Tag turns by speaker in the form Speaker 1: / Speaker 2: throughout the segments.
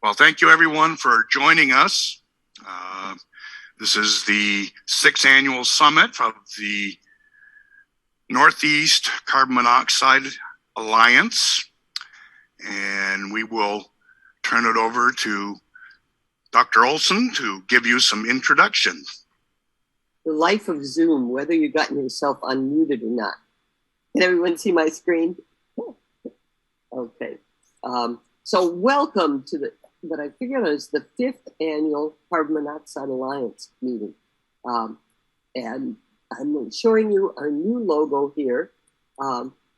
Speaker 1: Well, thank you everyone for joining us. This is the 6th annual summit of the Northeast Carbon Monoxide Alliance. And we will turn it over to Dr. Olson to give you some introduction.
Speaker 2: The life of Zoom, whether you've gotten yourself unmuted or not. Can everyone see my screen? Okay. So welcome to what I figured out is the 5th annual Carbon Monoxide Alliance meeting. And I'm showing you our new logo here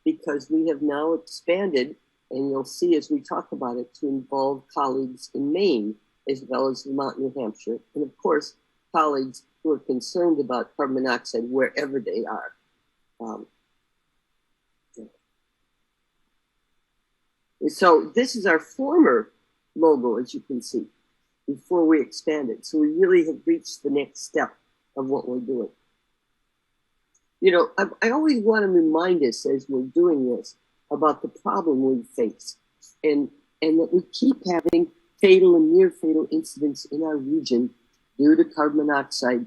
Speaker 2: because we have now expanded, and you'll see as we talk about it, to involve colleagues in Maine as well as Vermont, New Hampshire, and of course, colleagues who are concerned about carbon monoxide wherever they are. So this is our former logo, as you can see, before we expanded. So we really have reached the next step of what we're doing. You know, I always want to remind us as we're doing this about the problem we face and that we keep having fatal and near fatal incidents in our region due to carbon monoxide.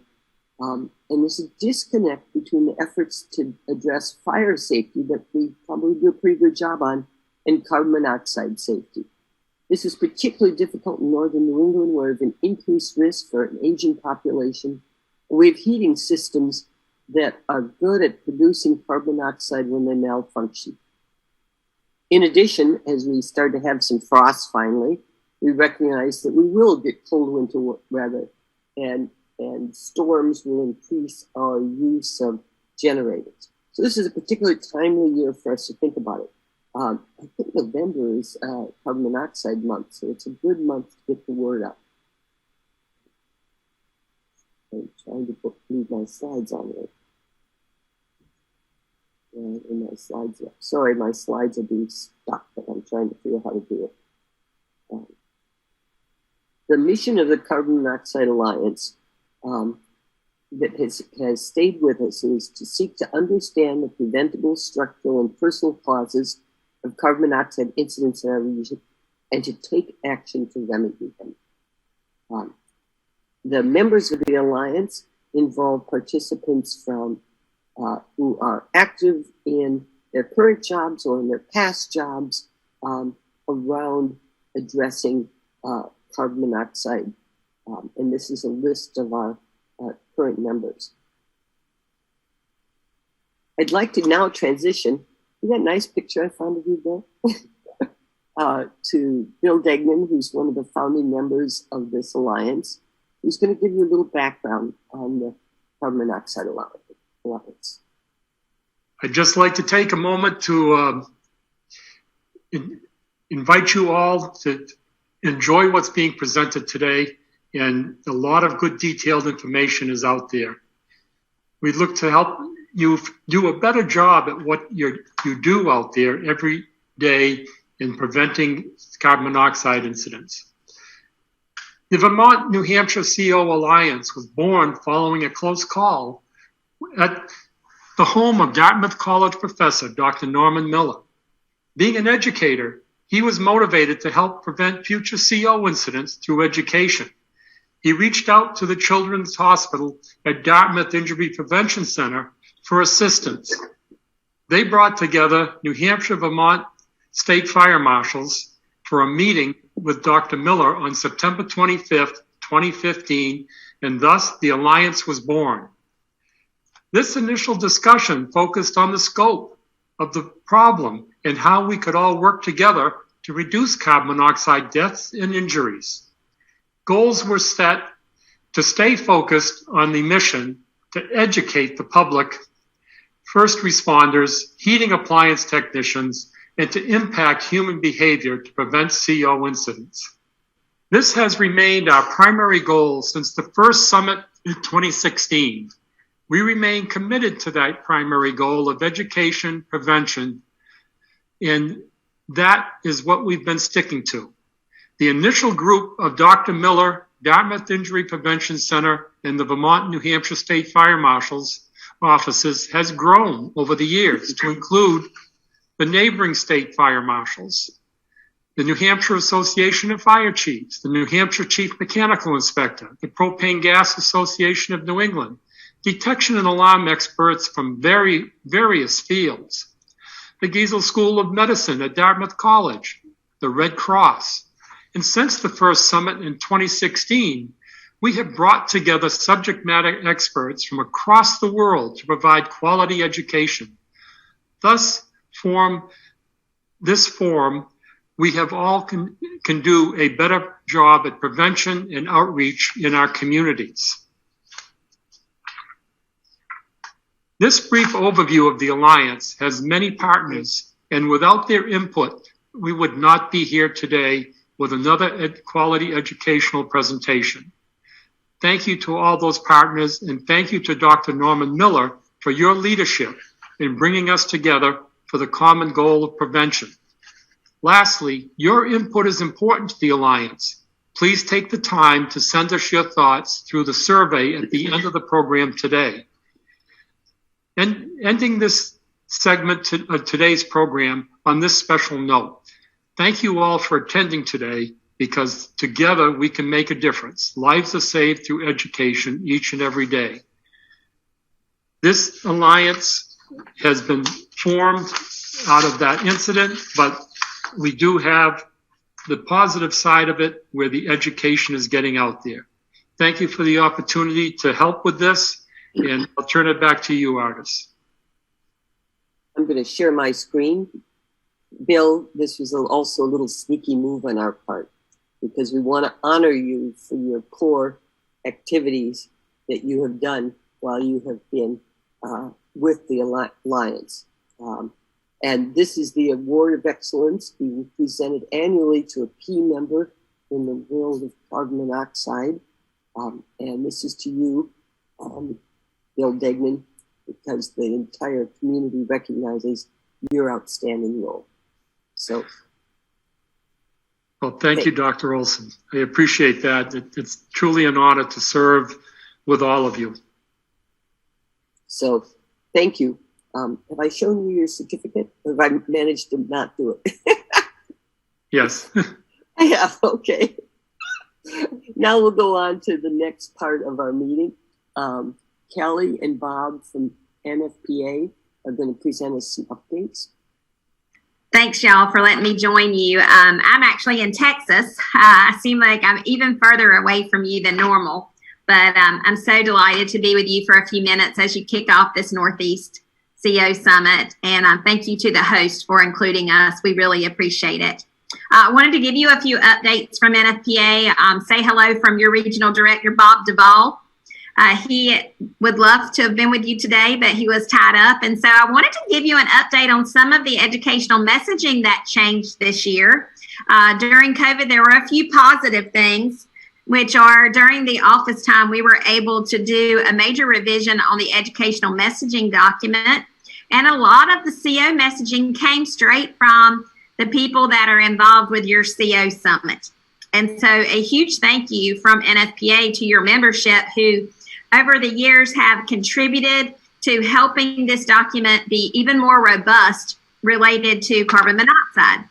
Speaker 2: And there's a disconnect between the efforts to address fire safety that we probably do a pretty good job on and carbon monoxide safety. This is particularly difficult in northern New England, where we have an increased risk for an aging population. We have heating systems that are good at producing carbon monoxide when they malfunction. In addition, as we start to have some frost finally, we recognize that we will get cold winter weather and storms will increase our use of generators. So this is a particularly timely year for us to think about it. I think November is carbon monoxide month, so it's a good month to get the word out. I'm trying to leave my slides on there. And my slides are, sorry, my slides are being stuck, but I'm trying to figure out how to do it. The mission of the Carbon Monoxide Alliance that has stayed with us is to seek to understand the preventable, structural, and personal causes of carbon monoxide incidents in our region and to take action to remedy them. The members of the Alliance involve participants from who are active in their current jobs or in their past jobs around addressing carbon monoxide. And this is a list of our current members. I'd like to now transition. See that nice picture I found of you there? To Bill Degnan, who's one of the founding members of this alliance, who's going to give you a little background on the Carbon Monoxide Alliance.
Speaker 3: I'd just like to take a moment to invite you all to enjoy what's being presented today, and a lot of good detailed information is out there. We look to help you do a better job at what you do out there every day in preventing carbon monoxide incidents. The Vermont New Hampshire CO Alliance was born following a close call at the home of Dartmouth College professor, Dr. Norman Miller. Being an educator, he was motivated to help prevent future CO incidents through education. He reached out to the Children's Hospital at Dartmouth Injury Prevention Center for assistance. They brought together New Hampshire, Vermont state fire marshals for a meeting with Dr. Miller on September 25th, 2015, and thus the alliance was born. This initial discussion focused on the scope of the problem and how we could all work together to reduce carbon monoxide deaths and injuries. Goals were set to stay focused on the mission to educate the public, first responders, heating appliance technicians, and to impact human behavior to prevent CO incidents. This has remained our primary goal since the first summit in 2016. We remain committed to that primary goal of education, prevention, and that is what we've been sticking to. The initial group of Dr. Miller, Dartmouth Injury Prevention Center, and the Vermont New Hampshire State Fire Marshals offices has grown over the years to include the neighboring state fire marshals. the New Hampshire Association of Fire Chiefs, the New Hampshire Chief Mechanical Inspector, the Propane Gas Association of New England, detection and alarm experts from various fields, the Giesel School of Medicine at Dartmouth College, the Red Cross. And since the first summit in 2016, we have brought together subject matter experts from across the world to provide quality education. Thus, this forum, we have all can do a better job at prevention and outreach in our communities. This brief overview of the Alliance has many partners, and without their input, we would not be here today with another quality educational presentation. Thank you to all those partners, and thank you to Dr. Norman Miller for your leadership in bringing us together for the common goal of prevention. Lastly, your input is important to the Alliance. Please take the time to send us your thoughts through the survey at the end of the program today. And ending this segment of today's program on this special note, thank you all for attending today, because together we can make a difference. Lives are saved through education each and every day. This Alliance has been formed out of that incident, but we do have the positive side of it where the education is getting out there. Thank you for the opportunity to help with this, and I'll turn it back to you, Artis.
Speaker 2: I'm going to share my screen. Bill, this was also a little sneaky move on our part, because we want to honor you for your core activities that you have done while you have been with the Alliance. And this is the Award of Excellence being presented annually to a key member in the world of carbon monoxide. And this is to you, Bill Degnan, because the entire community recognizes your outstanding role. So.
Speaker 3: Well, thank you, Dr. Olson. I appreciate that. It's truly an honor to serve with all of you.
Speaker 2: So, thank you. Have I shown you your certificate, or have I managed to not do it?
Speaker 3: Yes.
Speaker 2: I have, okay. Now we'll go on to the next part of our meeting. Kelly and Bob from Nfpa are going to present us some updates.
Speaker 4: Thanks, y'all, for letting me join you. I'm actually in Texas. I seem like I'm even further away from you than normal, but I'm so delighted to be with you for a few minutes as you kick off this Northeast CO Summit. And thank you to the host for including us. We really appreciate it. I wanted to give you a few updates from NFPA. Say hello from your regional director, Bob Duvall. He would love to have been with you today, but he was tied up. And so I wanted to give you an update on some of the educational messaging that changed this year. During COVID, there were a few positive things, which are during the office time, we were able to do a major revision on the educational messaging document. And a lot of the CO messaging came straight from the people that are involved with your CO Summit. And so a huge thank you from NFPA to your membership who over the years have contributed to helping this document be even more robust related to carbon monoxide.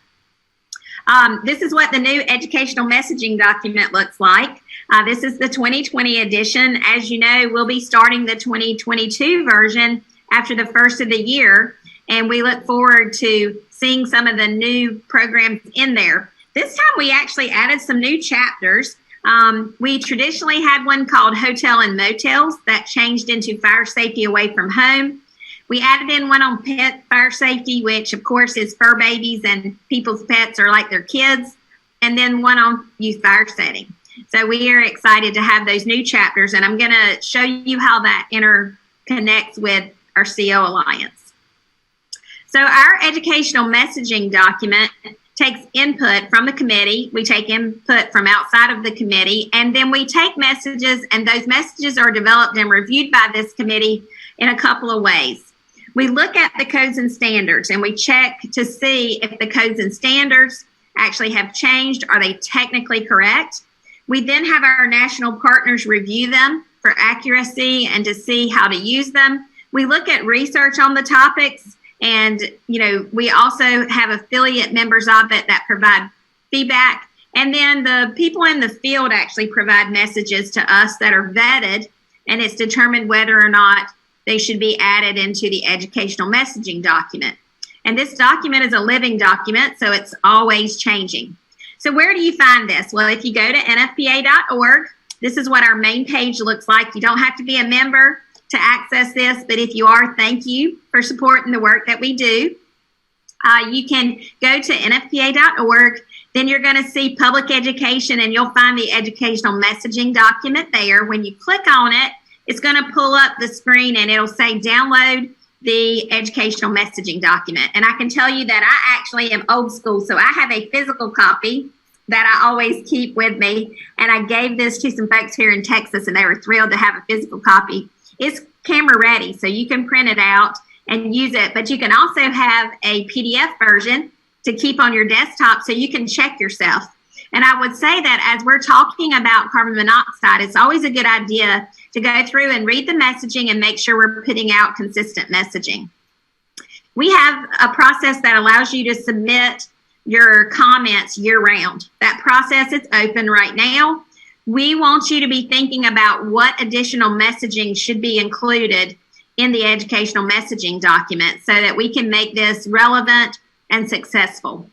Speaker 4: This is what the new educational messaging document looks like. This is the 2020 edition. As you know, we'll be starting the 2022 version after the first of the year, and we look forward to seeing some of the new programs in there. This time we actually added some new chapters. We traditionally had one called Hotel and Motels that changed into Fire Safety Away from Home. We added in one on pet fire safety, which of course is fur babies and people's pets are like their kids, and then one on youth fire setting. So we are excited to have those new chapters, and I'm going to show you how that interconnects with our CO Alliance. So our educational messaging document takes input from the committee. We take input from outside of the committee, and then we take messages, and those messages are developed and reviewed by this committee in a couple of ways. We look at the codes and standards, and we check to see if the codes and standards actually have changed. Are they technically correct? We then have our national partners review them for accuracy and to see how to use them. We look at research on the topics, and we also have affiliate members of it that provide feedback. And then the people in the field actually provide messages to us that are vetted, and it's determined whether or not they should be added into the educational messaging document. And this document is a living document, so it's always changing. So where do you find this? Well, if you go to nfpa.org, this is what our main page looks like. You don't have to be a member to access this, but if you are, thank you for supporting the work that we do. You can go to nfpa.org. Then you're going to see public education, and you'll find the educational messaging document there. When you click on it, it's going to pull up the screen and it'll say download the educational messaging document. And I can tell you that I actually am old school, so I have a physical copy that I always keep with me. And I gave this to some folks here in Texas, and they were thrilled to have a physical copy. It's camera ready, so you can print it out and use it. But you can also have a PDF version to keep on your desktop so you can check yourself. And I would say that as we're talking about carbon monoxide, it's always a good idea to go through and read the messaging and make sure we're putting out consistent messaging. We have a process that allows you to submit your comments year-round. That process is open right now. We want you to be thinking about what additional messaging should be included in the educational messaging document so that we can make this relevant and successful.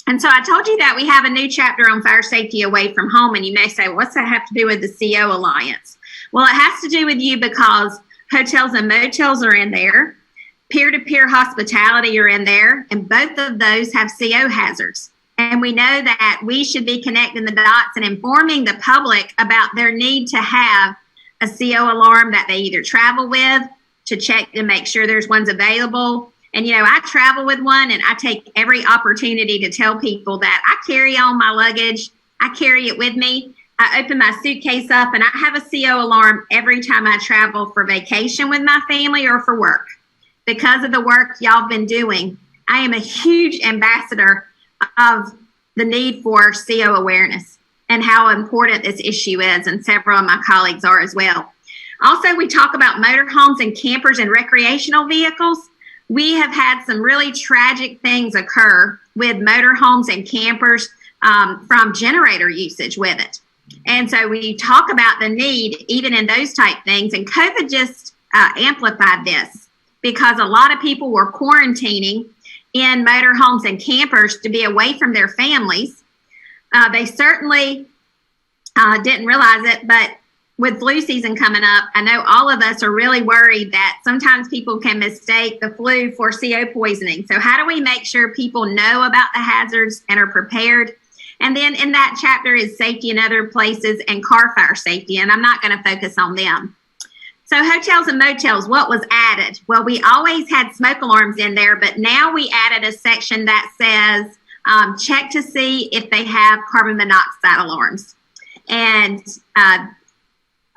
Speaker 4: And so I told you that we have a new chapter on fire safety away from home, and you may say, what's that have to do with the CO Alliance? Well, it has to do with you because hotels and motels are in there, peer-to-peer hospitality are in there, and both of those have CO hazards. And we know that we should be connecting the dots and informing the public about their need to have a CO alarm that they either travel with to check to make sure there's ones available. And, you know, I travel with one, and I take every opportunity to tell people that I carry on my luggage. I carry it with me. I open my suitcase up, and I have a CO alarm every time I travel for vacation with my family or for work. Because of the work y'all been doing, I am a huge ambassador of the need for CO awareness and how important this issue is, and several of my colleagues are as well. Also, we talk about motorhomes and campers and recreational vehicles. We have had some really tragic things occur with motorhomes and campers from generator usage with it. And so we talk about the need even in those type things. And COVID just amplified this because a lot of people were quarantining in motorhomes and campers to be away from their families. They certainly didn't realize it, but with flu season coming up, I know all of us are really worried that sometimes people can mistake the flu for CO poisoning. So how do we make sure people know about the hazards and are prepared? And then in that chapter is safety in other places and car fire safety, and I'm not going to focus on them. So hotels and motels, what was added? Well, we always had smoke alarms in there, but now we added a section that says check to see if they have carbon monoxide alarms. And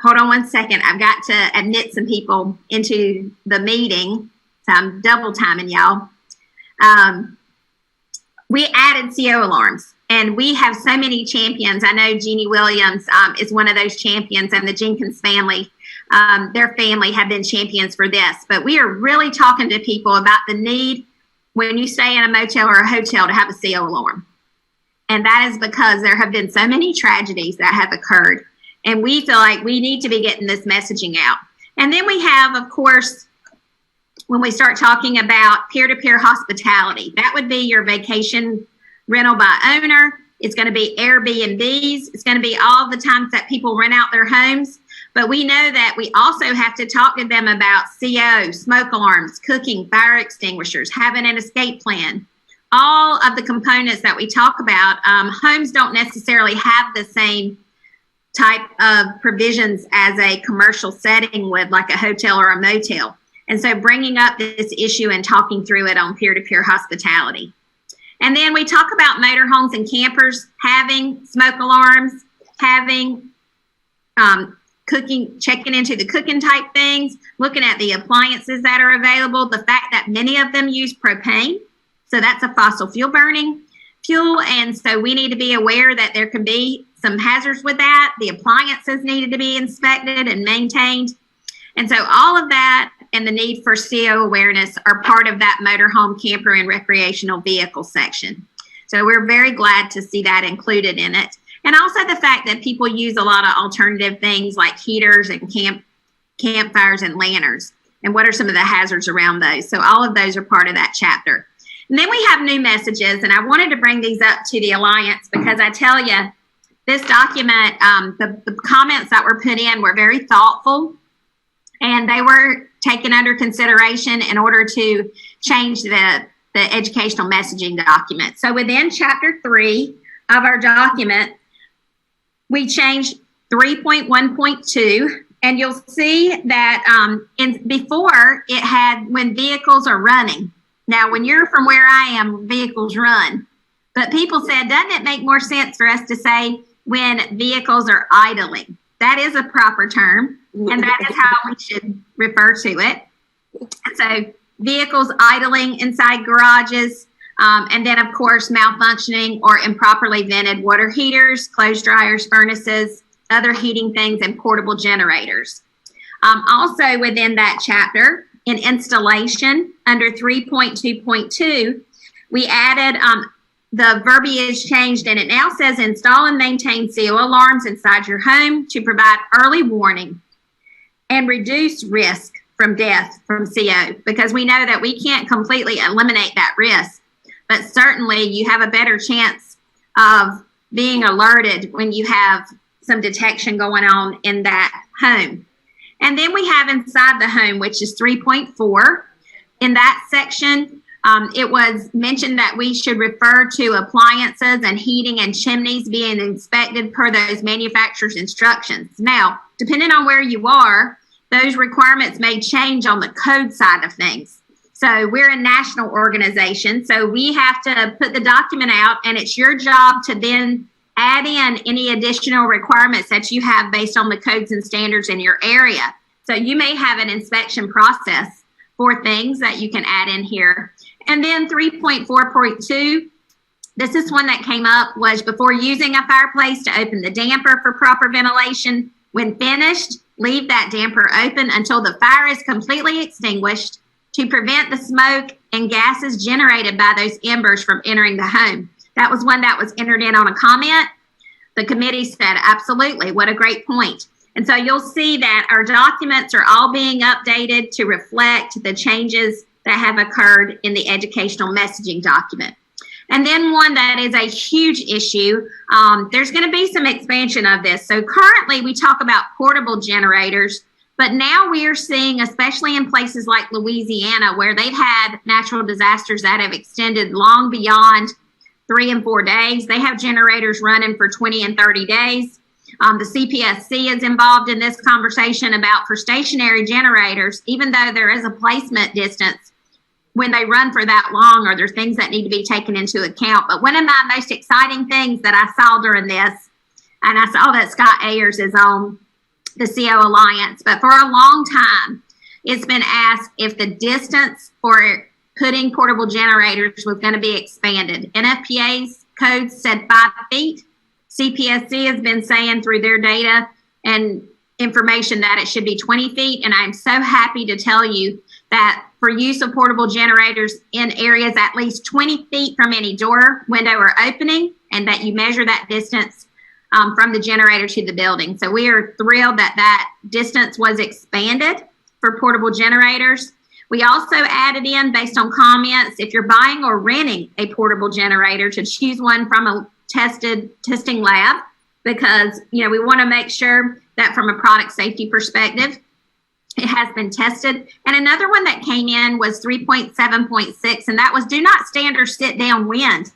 Speaker 4: hold on one second. I've got to admit some people into the meeting, so I'm double timing y'all. We added CO alarms, and we have so many champions. I know Jeannie Williams is one of those champions, and the Jenkins family, their family have been champions for this. But we are really talking to people about the need when you stay in a motel or a hotel to have a CO alarm. And that is because there have been so many tragedies that have occurred. And we feel like we need to be getting this messaging out. And then we have, of course, when we start talking about peer-to-peer hospitality, that would be your vacation rental by owner. It's going to be Airbnbs. It's going to be all the times that people rent out their homes. But we know that we also have to talk to them about CO, smoke alarms, cooking, fire extinguishers, having an escape plan. All of the components that we talk about, homes don't necessarily have the same type of provisions as a commercial setting would, like a hotel or a motel. And so bringing up this issue and talking through it on peer-to-peer hospitality. And then we talk about motorhomes and campers having smoke alarms, having cooking, checking into the cooking type things, looking at the appliances that are available, the fact that many of them use propane. So that's a fossil fuel burning fuel. And so we need to be aware that there can be some hazards with that. The appliances needed to be inspected and maintained. And so all of that and the need for CO awareness are part of that motorhome, camper, and recreational vehicle section. So we're very glad to see that included in it. And also the fact that people use a lot of alternative things like heaters and campfires and lanterns. And what are some of the hazards around those? So all of those are part of that chapter. And then we have new messages, and I wanted to bring these up to the Alliance because I tell you, this document, the comments that were put in were very thoughtful, and they were taken under consideration in order to change the educational messaging document. So within Chapter 3 of our document, we changed 3.1.2, and you'll see that before it had when vehicles are running. Now, when you're from where I am, vehicles run. But people said, doesn't it make more sense for us to say when vehicles are idling? That is a proper term, and that is how we should refer to it. So vehicles idling inside garages, and then, of course, malfunctioning or improperly vented water heaters, clothes dryers, furnaces, other heating things, and portable generators. Also within that chapter, in installation, under 3.2.2, we added the verbiage changed, and it now says install and maintain CO alarms inside your home to provide early warning and reduce risk from death from CO, because we know that we can't completely eliminate that risk, but certainly you have a better chance of being alerted when you have some detection going on in that home. And then we have inside the home, which is 3.4. In that section, it was mentioned that we should refer to appliances and heating and chimneys being inspected per those manufacturer's instructions. Now, depending on where you are, those requirements may change on the code side of things. So we're a national organization, so we have to put the document out, and it's your job to then add in any additional requirements that you have based on the codes and standards in your area. So you may have an inspection process for things that you can add in here. And then 3.4.2, this is one that came up, was before using a fireplace to open the damper for proper ventilation. When finished, leave that damper open until the fire is completely extinguished to prevent the smoke and gases generated by those embers from entering the home. That was one that was entered in on a comment. The committee said, absolutely, what a great point. And so you'll see that our documents are all being updated to reflect the changes that have occurred in the educational messaging document. And then one that is a huge issue, there's going to be some expansion of this. So currently we talk about portable generators, but now we are seeing, especially in places like Louisiana, where they've had natural disasters that have extended long beyond 3 and 4 days. They have generators running for 20 and 30 days. The CPSC is involved in this conversation about for stationary generators, even though there is a placement distance, when they run for that long, are there things that need to be taken into account? But one of my most exciting things that I saw during this, and I saw that Scott Ayers is on the CO Alliance, but for a long time, it's been asked if the distance for putting portable generators was going to be expanded. NFPA's code said 5 feet. CPSC has been saying through their data and information that it should be 20 feet. And I'm so happy to tell you that for use of portable generators in areas at least 20 feet from any door, window, or opening, and that you measure that distance from the generator to the building. So we are thrilled that that distance was expanded for portable generators. We also added in, based on comments, if you're buying or renting a portable generator, to choose one from a testing lab, because we want to make sure that from a product safety perspective, it has been tested. And another one that came in was 3.7.6, and that was do not stand or sit downwind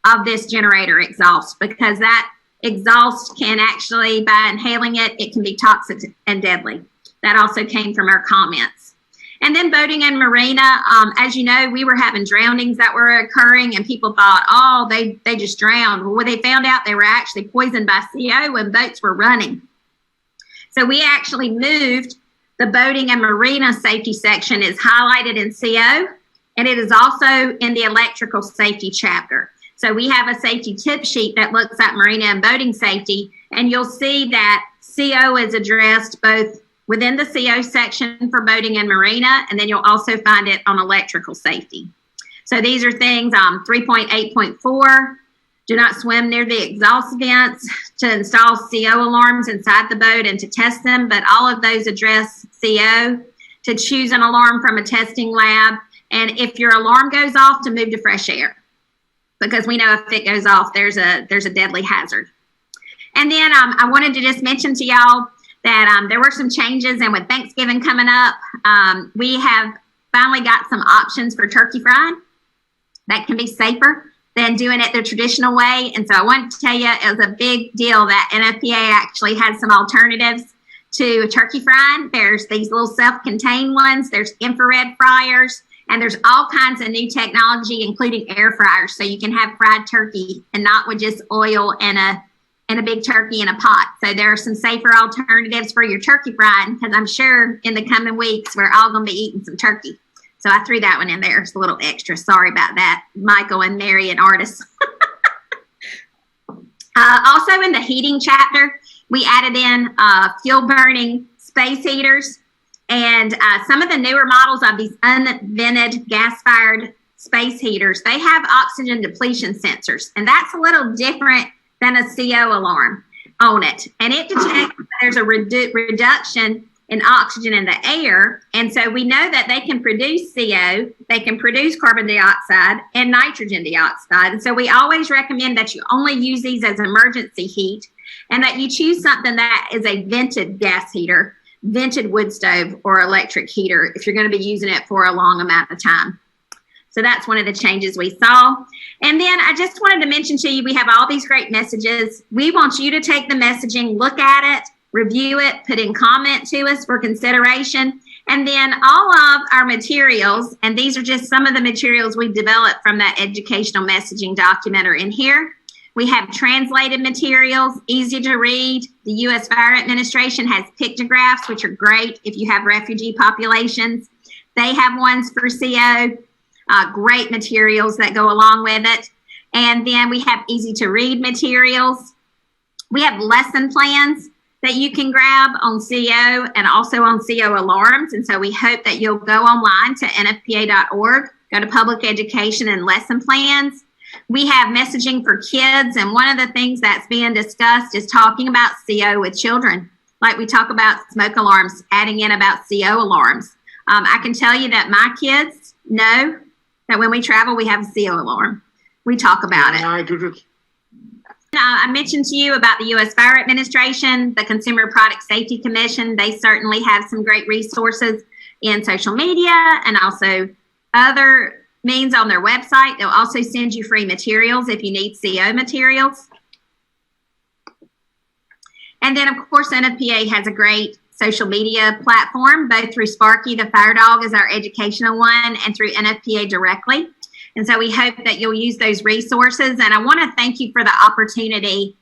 Speaker 4: of this generator exhaust, because that exhaust can actually, by inhaling it, it can be toxic and deadly. That also came from our comments. And then boating and marina, as you know, we were having drownings that were occurring, and people thought, oh, they just drowned. Well, they found out they were actually poisoned by CO when boats were running. So we actually moved the boating and marina safety section is highlighted in CO, and it is also in the electrical safety chapter. So we have a safety tip sheet that looks at marina and boating safety, and you'll see that CO is addressed both within the CO section for boating and marina, and then you'll also find it on electrical safety. So these are things, 3.8.4, do not swim near the exhaust vents, to install CO alarms inside the boat and to test them, but all of those address CO, to choose an alarm from a testing lab, and if your alarm goes off, to move to fresh air, because we know if it goes off, there's a deadly hazard. And then I wanted to just mention to y'all that there were some changes, and with Thanksgiving coming up, we have finally got some options for turkey frying that can be safer than doing it the traditional way. And so I wanted to tell you, it was a big deal that NFPA actually had some alternatives to turkey frying. There's these little self-contained ones, there's infrared fryers, and there's all kinds of new technology, including air fryers, so you can have fried turkey and not with just oil and a big turkey in a pot. So there are some safer alternatives for your turkey frying, because I'm sure in the coming weeks we're all going to be eating some turkey. So I threw that one in there. It's a little extra. Sorry about that, Michael and Mary and Artis. Also in the heating chapter, we added in fuel burning space heaters, and some of the newer models of these unvented gas fired space heaters, they have oxygen depletion sensors, and that's a little different than a CO alarm on it. And it detects that there's a reduction in oxygen in the air. And so we know that they can produce CO, they can produce carbon dioxide and nitrogen dioxide. And so we always recommend that you only use these as emergency heat, and that you choose something that is a vented gas heater, vented wood stove, or electric heater if you're going to be using it for a long amount of time. So that's one of the changes we saw. And then I just wanted to mention to you, we have all these great messages. We want you to take the messaging, look at it, review it, put in comment to us for consideration. And then all of our materials, and these are just some of the materials we developed from that educational messaging document, are in here. We have translated materials, easy to read. The U.S. Fire Administration has pictographs, which are great if you have refugee populations. They have ones for CO, great materials that go along with it. And then we have easy to read materials. We have lesson plans that you can grab on CO and also on CO alarms. And so we hope that you'll go online to nfpa.org, go to public education and lesson plans. We have messaging for kids, and one of the things that's being discussed is talking about CO with children. Like we talk about smoke alarms, adding in about CO alarms. I can tell you that my kids know that when we travel, we have a CO alarm. We talk about it.
Speaker 3: I do this.
Speaker 4: I mentioned to you about the U.S. Fire Administration, the Consumer Product Safety Commission. They certainly have some great resources in social media and also other means on their website. They'll also send you free materials if you need CO materials. And then, of course, NFPA has a great social media platform, both through Sparky, the Fire Dog is our educational one, and through NFPA directly. And so we hope that you'll use those resources. And I want to thank you for the opportunity